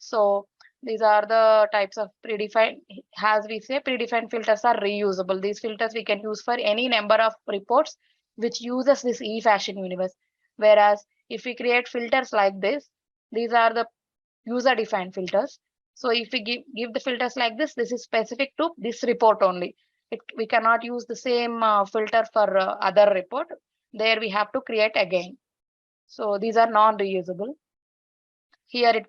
So these are the types of predefined, as we say, predefined filters are reusable. These filters we can use for any number of reports which uses this e-fashion universe. Whereas if we create filters like this, these are the user defined filters. So if we give the filters like this is specific to this report only. We cannot use the same filter for other report. There we have to create again. So these are non-reusable. Here it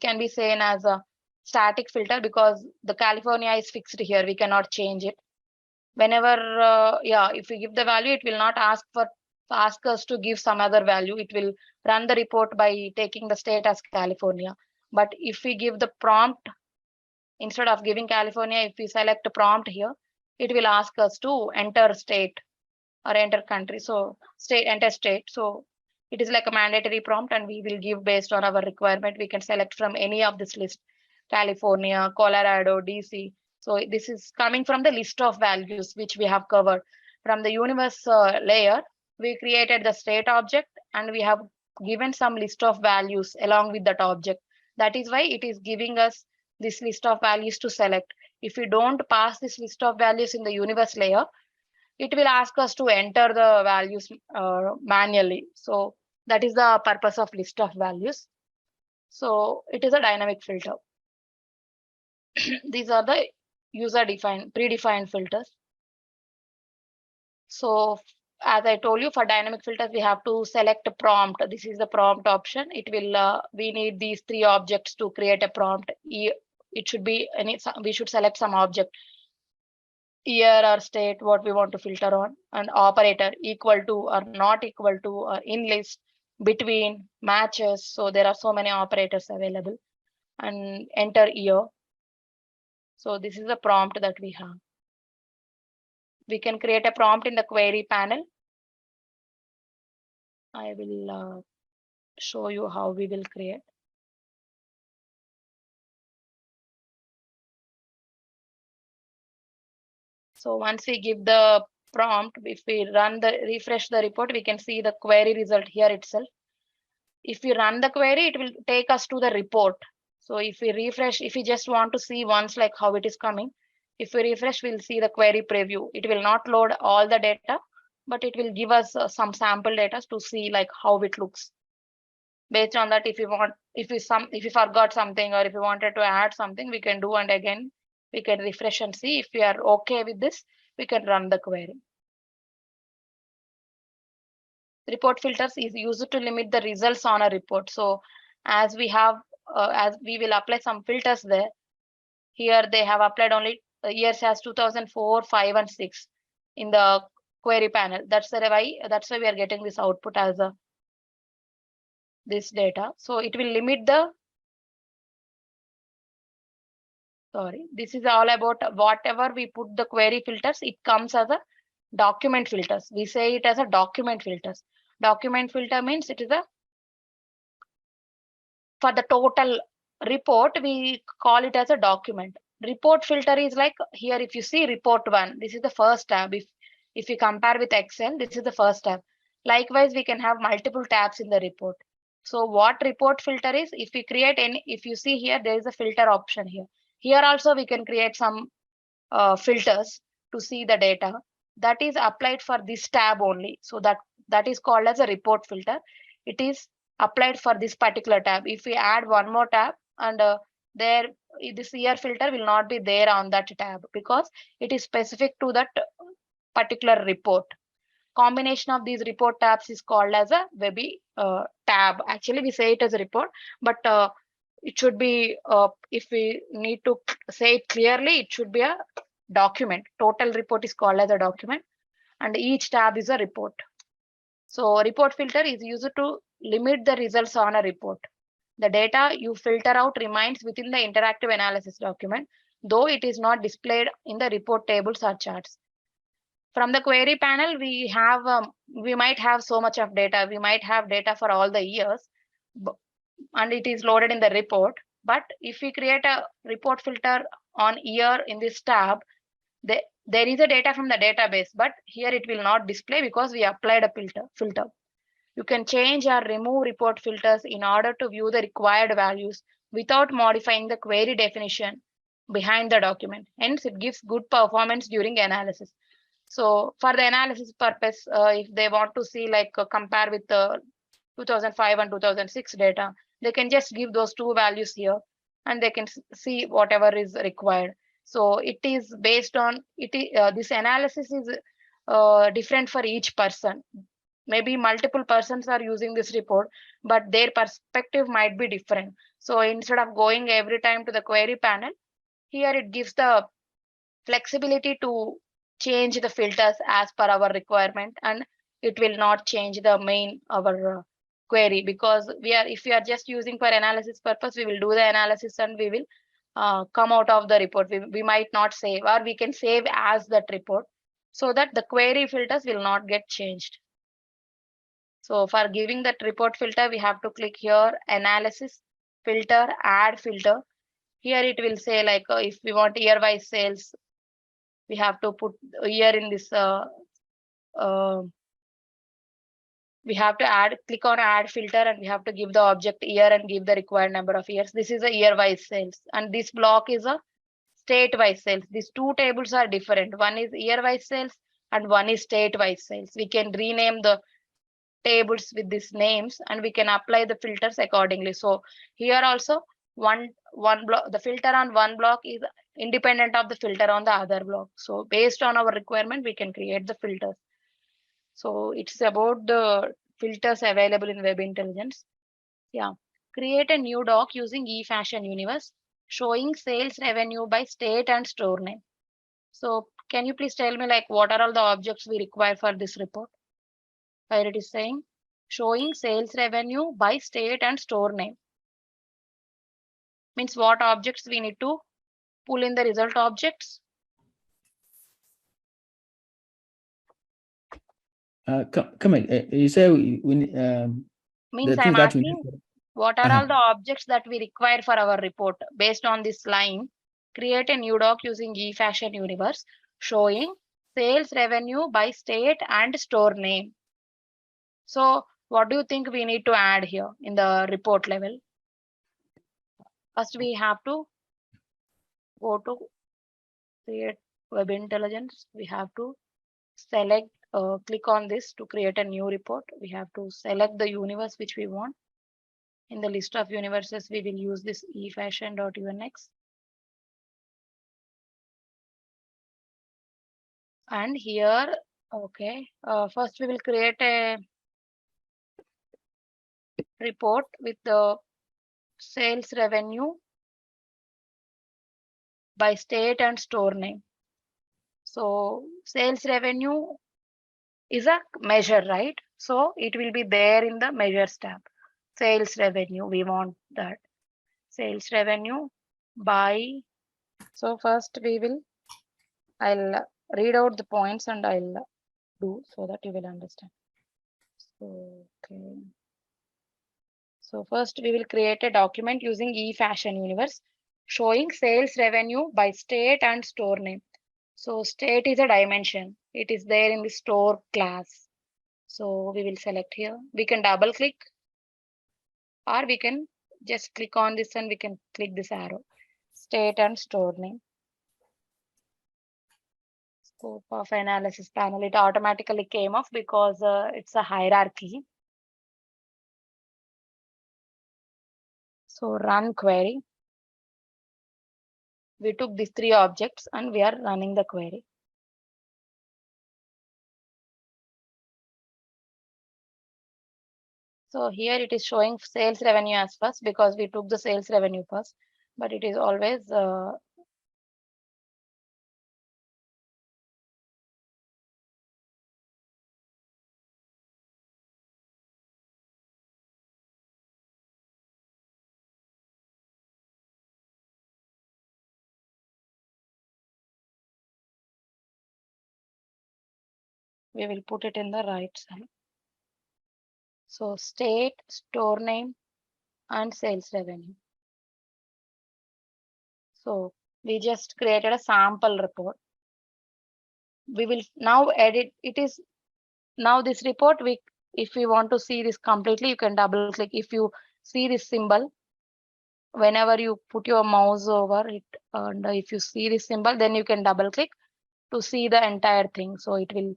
can be seen as a static filter because the California is fixed here. We cannot change it. Whenever if we give the value, it will not ask us to give some other value. It will run the report by taking the state as California. But if we give the prompt, instead of giving California, if we select a prompt here, it will ask us to enter state or enter country. So enter state. So it is like a mandatory prompt, and we will give based on our requirement. We can select from any of this list: California, Colorado, DC. So this is coming from the list of values which we have covered. From the universe layer, we created the state object, and we have given some list of values along with that object. That is why it is giving us this list of values to select. If we don't pass this list of values in the universe layer, it will ask us to enter the values manually. So that is the purpose of list of values. So it is a dynamic filter. These are the predefined filters. So as I told you, for dynamic filters, we have to select a prompt. This is the prompt option. It will we need these three objects to create a prompt. It should be we should select some object. Year or state, what we want to filter on, and operator, equal to or not equal to, or in list, between, matches. So there are so many operators available, and enter year. So this is the prompt that we have. We can create a prompt in the query panel. I will show you how we will create. So once we give the prompt, if we refresh the report, we can see the query result here itself. If we run the query, it will take us to the report. So if we refresh, if we just want to see once like how it is coming, if we refresh, we'll see the query preview. It will not load all the data, but it will give us some sample data to see like how it looks. Based on that, if we forgot something, or if we wanted to add something, we can do, and again we can refresh and see. If we are okay with this, we can run the query. Report filters is used to limit the results on a report. So as we will apply some filters there. Here they have applied only years as 2004, 5, and 6 in the query panel. That's why we are getting this output as this data. So it will limit the. Sorry, this is all about whatever we put the query filters. It comes as a document filters. We say it as a document filters. Document filter means it is for the total report, we call it as a document. Report filter is like here, if you see report 1, this is the first tab. If you compare with Excel, this is the first tab. Likewise, we can have multiple tabs in the report. So what report filter is, if you see here, there is a filter option here. Here also we can create some filters to see the data that is applied for this tab only. So that is called as a report filter. It is applied for this particular tab. If we add one more tab, and this year filter will not be there on that tab because it is specific to that particular report. Combination of these report tabs is called as a Webby tab. Actually, we say it as a report, but it should be, if we need to say it clearly, it should be a document. Total report is called as a document, and each tab is a report. So report filter is used to limit the results on a report. The data you filter out remains within the interactive analysis document, though it is not displayed in the report tables or charts. From the query panel, we might have so much of data. We might have data for all the years, and it is loaded in the report. But if we create a report filter on year in this tab, there is a data from the database, but here it will not display because we applied a filter. You can change or remove report filters in order to view the required values without modifying the query definition behind the document. Hence, it gives good performance during analysis. So for the analysis purpose, if they want to see like compare with the 2005 and 2006 data, they can just give those two values here and they can see whatever is required. So it is based on it. This analysis is different for each person. Maybe multiple persons are using this report, but their perspective might be different. So instead of going every time to the query panel, here it gives the flexibility to change the filters as per our requirement, and it will not change the main our query, because if we are just using for analysis purpose, we will do the analysis and we will come out of the report. We might not save, or we can save as that report, so that the query filters will not get changed. So for giving that report filter, we have to click here, analysis, filter, add filter. Here it will say like if we want year-wise sales, we have to put year in this. We have to click on add filter, and we have to give the object year and give the required number of years. This is a year-wise sales, and this block is a state-wise sales. These two tables are different. One is year-wise sales and one is state-wise sales. We can rename the tables with these names and we can apply the filters accordingly. So here also one block, the filter on one block is independent of the filter on the other block. So based on our requirement, we can create the filters. So it's about the filters available in Web Intelligence. Yeah, create a new doc using eFashion Universe showing sales revenue by state and store name. So can you please tell me like what are all the objects we require for this report? Where it is saying showing sales revenue by state and store name. Means what objects we need to pull in the result objects? Come on, you say we need means I'm asking what are all the objects that we require for our report. Based on this line, create a new doc using eFashion Universe showing sales revenue by state and store name. So what do you think we need to add here in the report level? First, we have to go to create Web Intelligence. We have to select, click on this to create a new report. We have to select the universe which we want. In the list of universes, we will use this efashion.unx. And here, okay, first we will create a report with the sales revenue by state and store name. So sales revenue is a measure, right? So it will be there in the measures tab. Sales revenue, we want that. Sales revenue by, so first I'll read out the points and I'll do so that you will understand. So, okay. So first we will create a document using eFashion Universe showing sales revenue by state and store name. So state is a dimension. It is there in the store class. So we will select here. We can double click or we can just click on this and we can click this arrow. State and store name. Scope of analysis panel. It automatically came off because it's a hierarchy. So run query. We took these three objects and we are running the query. So here it is showing sales revenue as first because we took the sales revenue first, but it is always we will put it in the right side. So state, store name, and sales revenue. So we just created a sample report. We will now edit. It is now this report if you want to see this completely, you can double click. If you see this symbol, whenever you put your mouse over it, and if you see this symbol, then you can double click to see the entire thing. So it will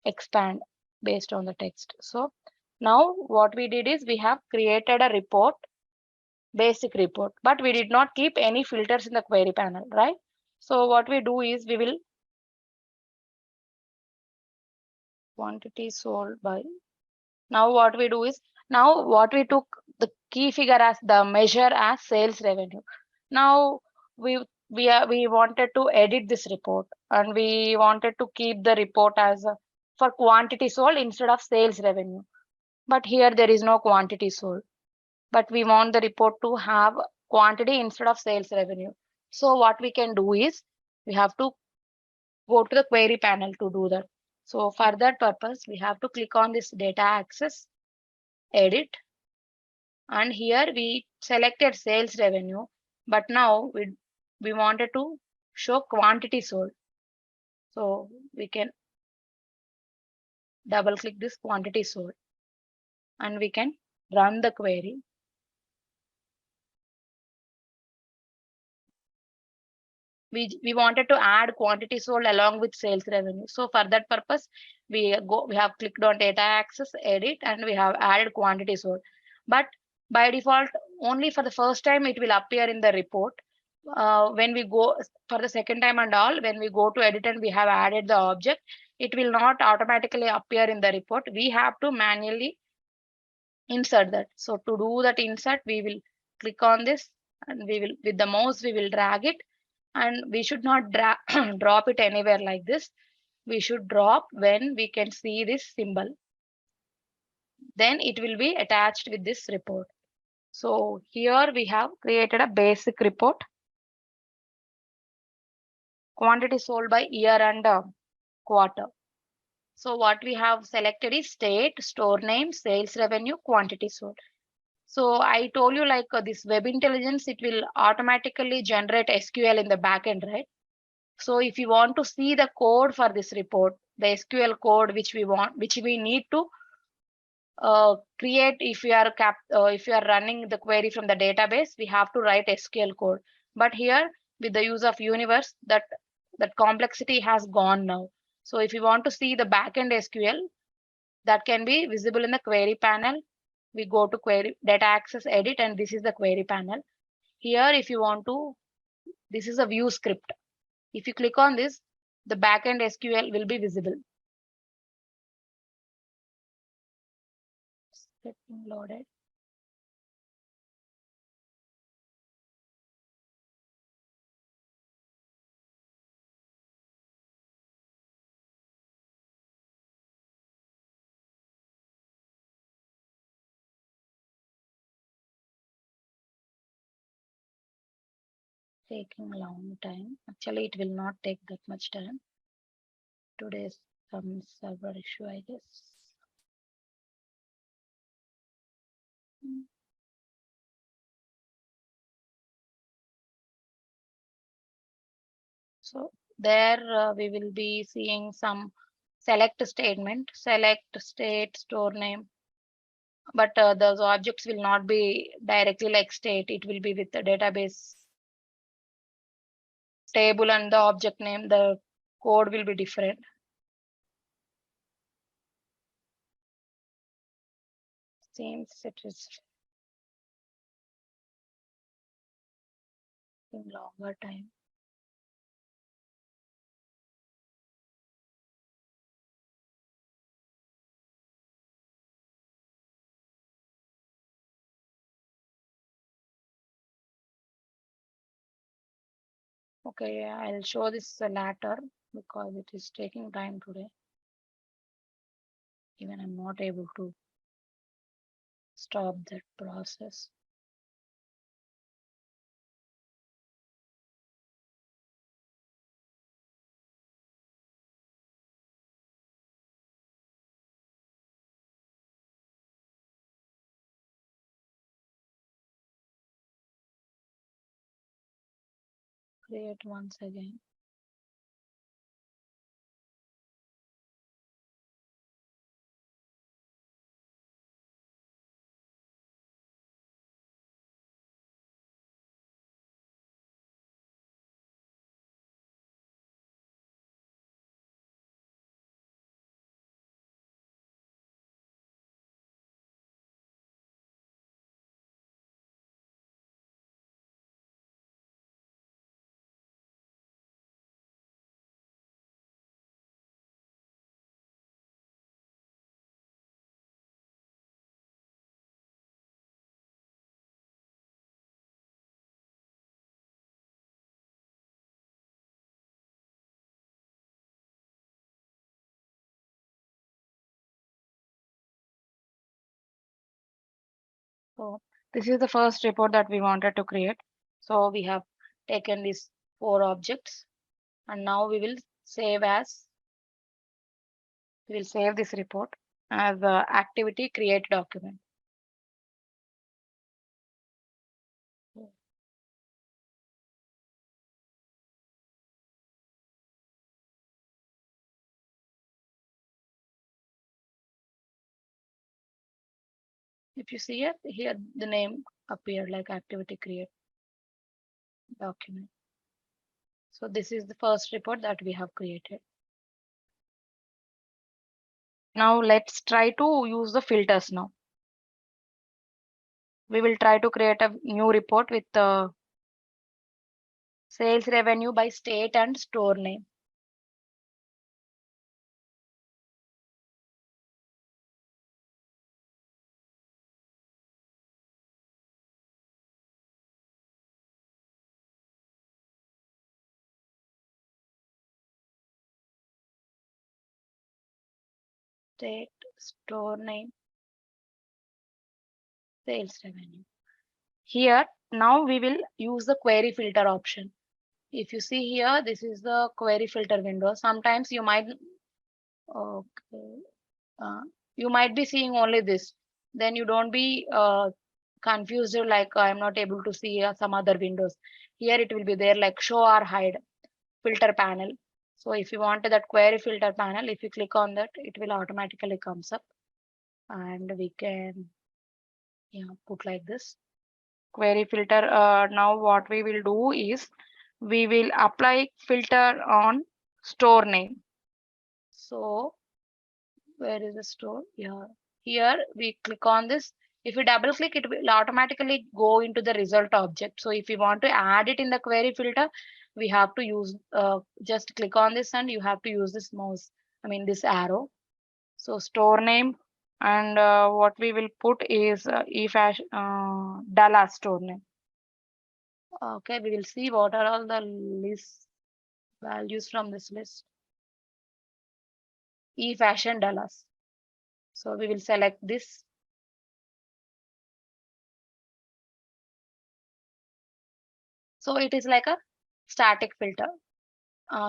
expand based on the text. So now what we did is we have created a report, basic report, but we did not keep any filters in the query panel, right? So what we do is we will quantity sold by. Now what we do is, now what we took the key figure as the measure as sales revenue. Now we wanted to edit this report, and we wanted to keep the report as for quantity sold instead of sales revenue. But here there is no quantity sold, but we want the report to have quantity instead of sales revenue. So what we can do is we have to go to the query panel to do that. So for that purpose, we have to click on this data access, edit, and here we selected sales revenue, but now we wanted to show quantity sold. So we can double click this quantity sold, and we can run the query. We wanted to add quantity sold along with sales revenue. So for that purpose, we have clicked on data access, edit, and we have added quantity sold. But by default, only for the first time it will appear in the report. When we go for the second time and all, when we go to edit and we have added the object, it will not automatically appear in the report. We have to manually insert that. So to do that insert, we will click on this, and we will, with the mouse, we will drag it, and we should not drop it anywhere like this. We should drop when we can see this symbol. Then it will be attached with this report. So here we have created a basic report. Quantity sold by year and quarter. So what we have selected is state, store name, sales revenue, quantity sold. So I told you, like this web intelligence, it will automatically generate SQL in the backend, right? So if you want to see the code for this report, the SQL code which we need to create, if you are running the query from the database, we have to write SQL code. But here with the use of universe, that complexity has gone now. So if you want to see the backend SQL, that can be visible in the query panel. We go to query data access, edit, and this is the query panel. Here, if you want to, this is a view script. If you click on this, the backend SQL will be visible. Getting loaded. Taking a long time. Actually, it will not take that much time. Today's some server issue, I guess. So there we will be seeing some select statement, select state, store name. But those objects will not be directly like state. It will be with the database table and the object name. The code will be different. Seems it is in longer time. Okay, I'll show this later because it is taking time today. Even I'm not able to stop that process. Create once again. So this is the first report that we wanted to create. So we have taken these 4 objects, and now we will save this report as the activity create document. If you see it here, the name appeared like activity create document. So this is the first report that we have created. Now let's try to use the filters now. We will try to create a new report with the sales revenue by state and store name. State, store name, sales revenue. Here, now we will use the query filter option. If you see here, this is the query filter window. Sometimes you might, okay, you might be seeing only this. Then you don't be confused like I'm not able to see some other windows. Here it will be there like show or hide filter panel. So if you want that query filter panel, if you click on that, it will automatically comes up, and we can put like this query filter. Now what we will do is we will apply filter on store name. So where is the store? Here we click on this. If we double click, it will automatically go into the result object. So if we want to add it in the query filter, we have to use just click on this, and you have to use this mouse, this arrow. So store name, and what we will put is Dallas store name. Okay, we will see what are all the list values from this list. E-fashion Dallas. So we will select this. So it is like a static filter.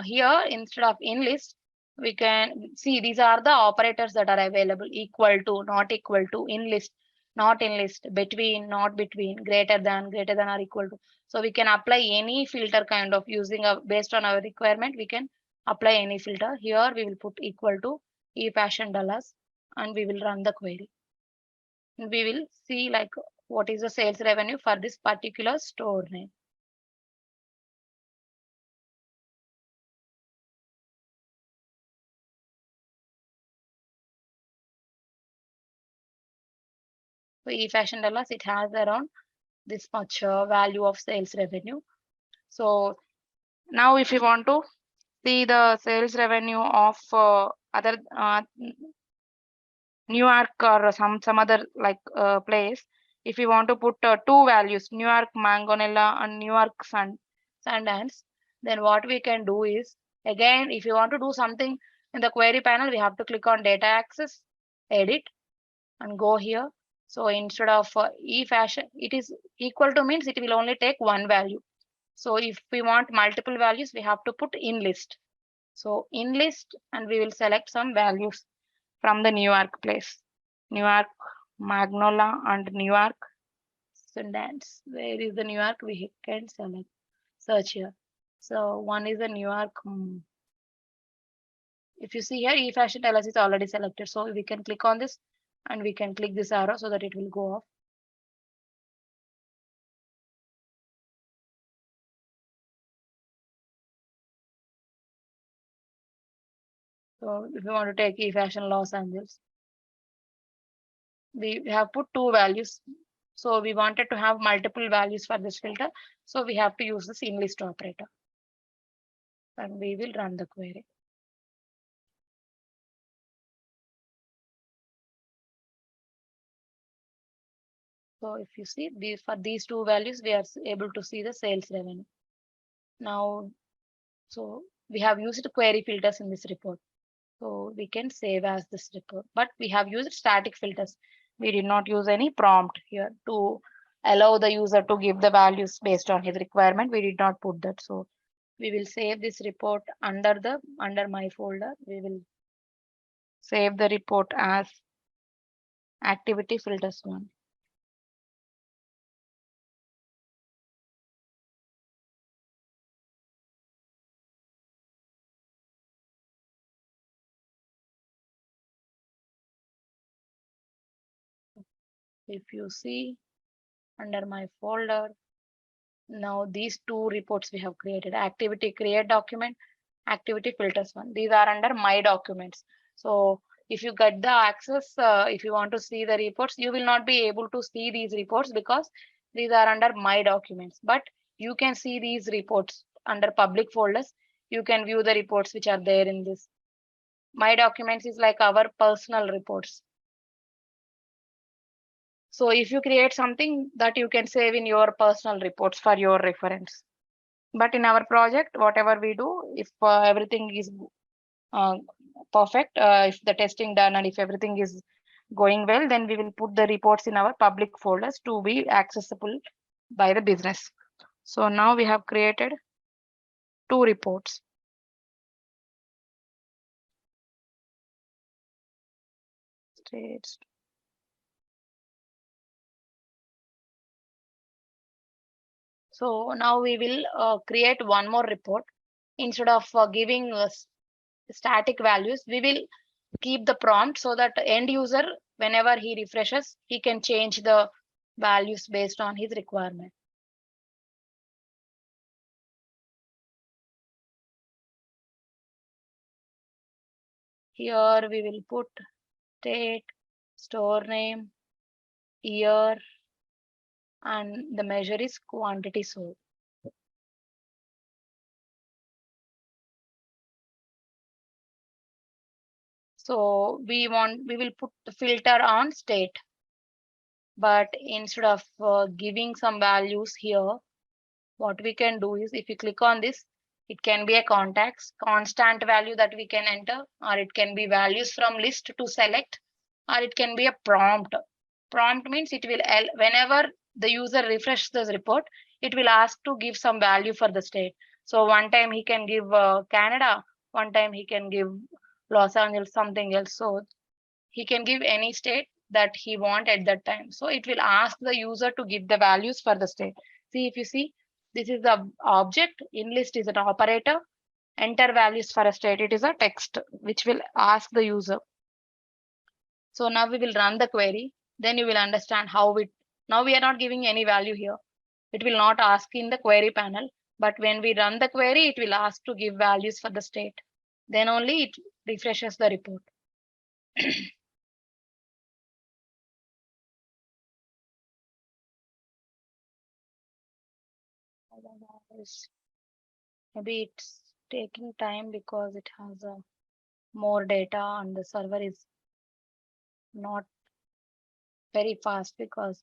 Here, instead of in list, we can see these are the operators that are available: equal to, not equal to, in list, not in list, between, not between, greater than or equal to. So we can apply any filter kind of using based on our requirement. We can apply any filter. Here we will put equal to e-fashion Dallas, and we will run the query. And we will see like what is the sales revenue for this particular store name. So e-fashion Dallas, it has around this much value of sales revenue. So now if you want to see the sales revenue of other New York or some other like place, if you want to put 2 values, New York Mangonella and New York Sundance, then what we can do is, again, if you want to do something in the query panel, we have to click on data access, edit, and go here. So instead of e-fashion, it is equal to means it will only take one value. So if we want multiple values, we have to put in list. So in list, and we will select some values from the New York place. New York Magnolia and New York Sundance. Where is the New York? We can select, search here. So one is the New York. If you see here, e-fashion tell us it's already selected. So we can click on this, and we can click this arrow so that it will go off. So if you want to take e-fashion Los Angeles, we have put 2 values. So we wanted to have multiple values for this filter. So we have to use this in list operator, and we will run the query. So if you see for these 2 values, we are able to see the sales revenue. Now, so we have used query filters in this report. So we can save as this report, but we have used static filters. We did not use any prompt here to allow the user to give the values based on his requirement. We did not put that. So we will save this report under my folder. We will save the report as activity filters one. If you see under my folder, now these two reports we have created: activity create document, activity filters one. These are under my documents. So if you get the access, if you want to see the reports, you will not be able to see these reports because these are under my documents. But you can see these reports under public folders. You can view the reports which are there in this. My documents is like our personal reports. So if you create something that you can save in your personal reports for your reference. But in our project, whatever we do, if everything is perfect, if the testing done and if everything is going well, then we will put the reports in our public folders to be accessible by the business. So now we have created two reports. States. So now we will create one more report. Instead of giving static values, we will keep the prompt so that end user, whenever he refreshes, he can change the values based on his requirement. Here we will put state, store name, year, and the measure is quantity sold. So we will put the filter on state, but instead of giving some values here, what we can do is if you click on this, it can be a context constant value that we can enter, or it can be values from list to select, or it can be a prompt. Prompt means it will, whenever the user refreshes this report, it will ask to give some value for the state. So one time he can give Canada, one time he can give Los Angeles, something else. So he can give any state that he want at that time. So it will ask the user to give the values for the state. See, if you see, this is the object, in list is an operator, enter values for a state, it is a text which will ask the user. So now we will run the query, then you will understand how it, now we are not giving any value here. It will not ask in the query panel, but when we run the query, it will ask to give values for the state. Then only it refreshes the report. Maybe it's taking time because it has more data and the server is not very fast because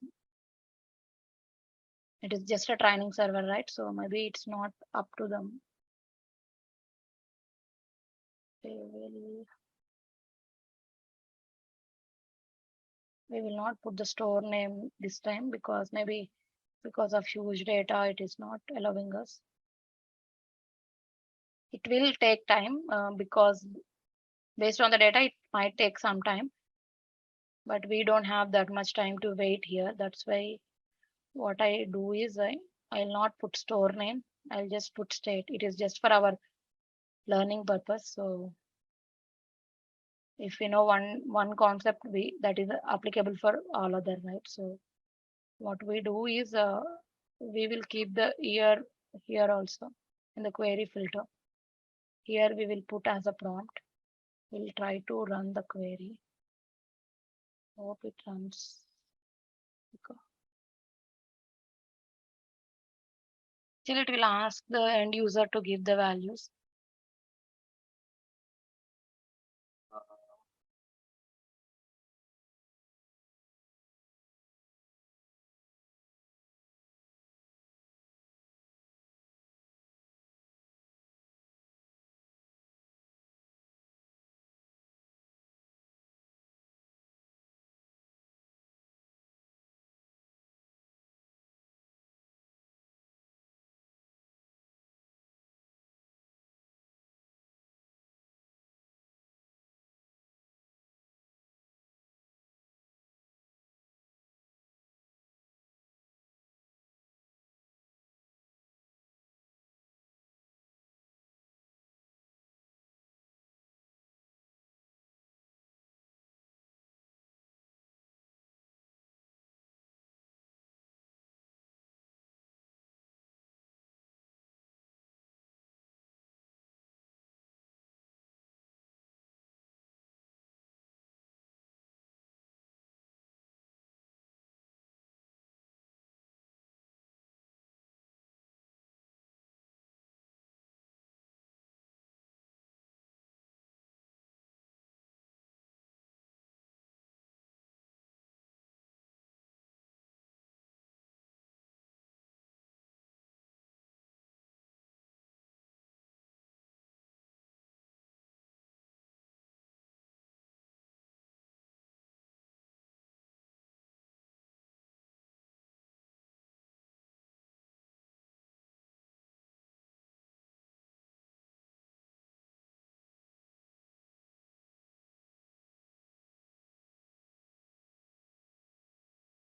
it is just a training server, right? So maybe it's not up to them. We will not put the store name this time because maybe because of huge data, it is not allowing us. It will take time because based on the data, it might take some time, but we don't have that much time to wait here. That's why what I do is I'll not put store name. I'll just put state. It is just for our learning purpose. So if we know one concept, that is applicable for all other, right? So what we do is we will keep the year here also in the query filter. Here we will put as a prompt. We'll try to run the query. Hope it runs. Still it will ask the end user to give the values.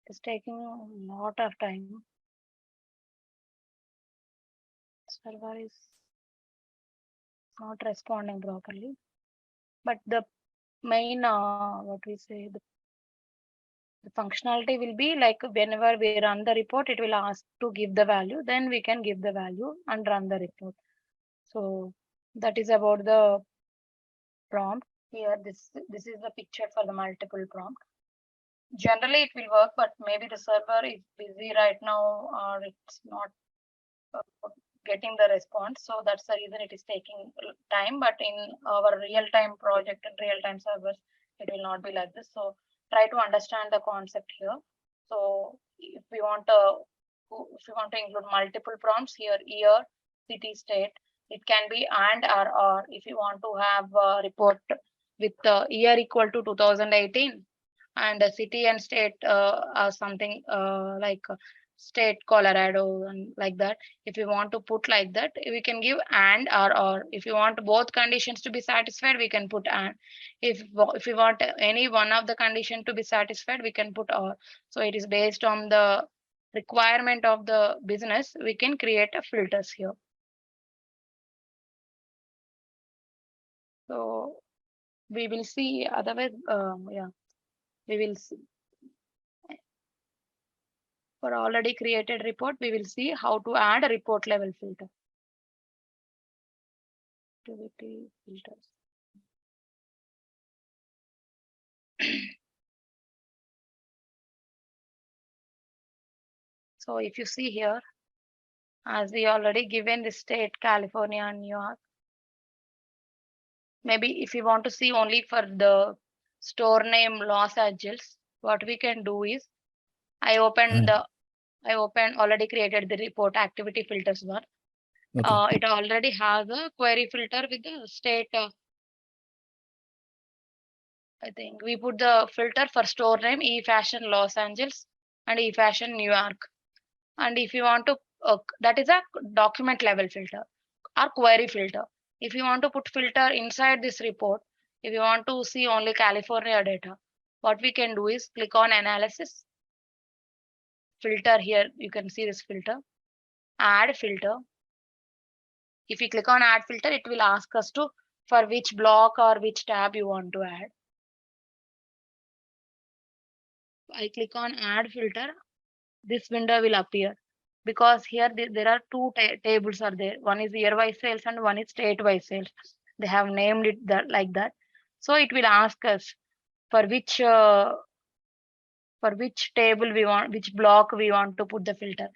It's taking a lot of time. Server is not responding properly. But the main, what we say, the functionality will be like whenever we run the report, it will ask to give the value. Then we can give the value and run the report. So that is about the prompt. Here, this is the picture for the multiple prompt. Generally, it will work, but maybe the server is busy right now, or it's not getting the response. So that's the reason it is taking time. But in our real-time project and real-time servers, it will not be like this. So try to understand the concept here. So if we want to include multiple prompts here, year, city, state, it can be and or. If you want to have a report with year equal to 2018 and the city and state are something like state Colorado and like that. If you want to put like that, we can give and or. If you want both conditions to be satisfied, we can put and. If you want any one of the condition to be satisfied, we can put or. So it is based on the requirement of the business. We can create a filters here. So we will see otherwise. Yeah, we will see. For already created report, we will see how to add a report level filter. Activity filters. So if you see here, as we already given the state, California and New York, maybe if you want to see only for the store name Los Angeles, what we can do is I open already created the report activity filters one. Okay. It already has a query filter with the state. I think we put the filter for store name e-fashion Los Angeles and e-fashion New York. And if you want to, that is a document level filter or query filter. If you want to put filter inside this report, if you want to see only California data, what we can do is click on analysis, filter here, you can see this filter, add filter. If you click on add filter, it will ask us to for which block or which tab you want to add. I click on add filter, this window will appear because here there are two tables are there. One is year wise sales and one is state wise sales. They have named it that like that. So it will ask us for which table we want, which block we want to put the filter.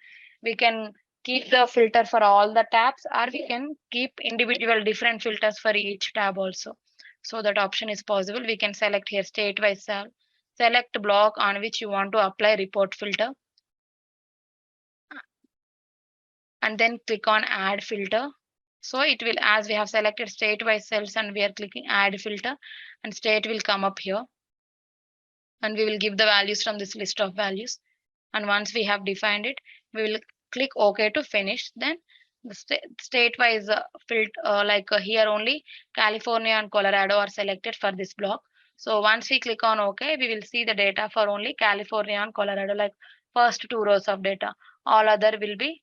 We can keep the filter for all the tabs, or we can keep individual different filters for each tab also. So that option is possible. We can select here state wise cell, select block on which you want to apply report filter, and then click on add filter. So it will, as we have selected state wise cells and we are clicking add filter, and state will come up here, and we will give the values from this list of values. And once we have defined it, we will click OK to finish. Then the state wise filter, here only California and Colorado are selected for this block. So once we click on OK, we will see the data for only California and Colorado, like first 2 rows of data. All other will be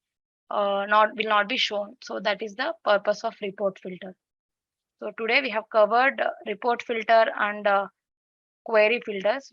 will not be shown. So that is the purpose of report filter. So today we have covered report filter and query filters.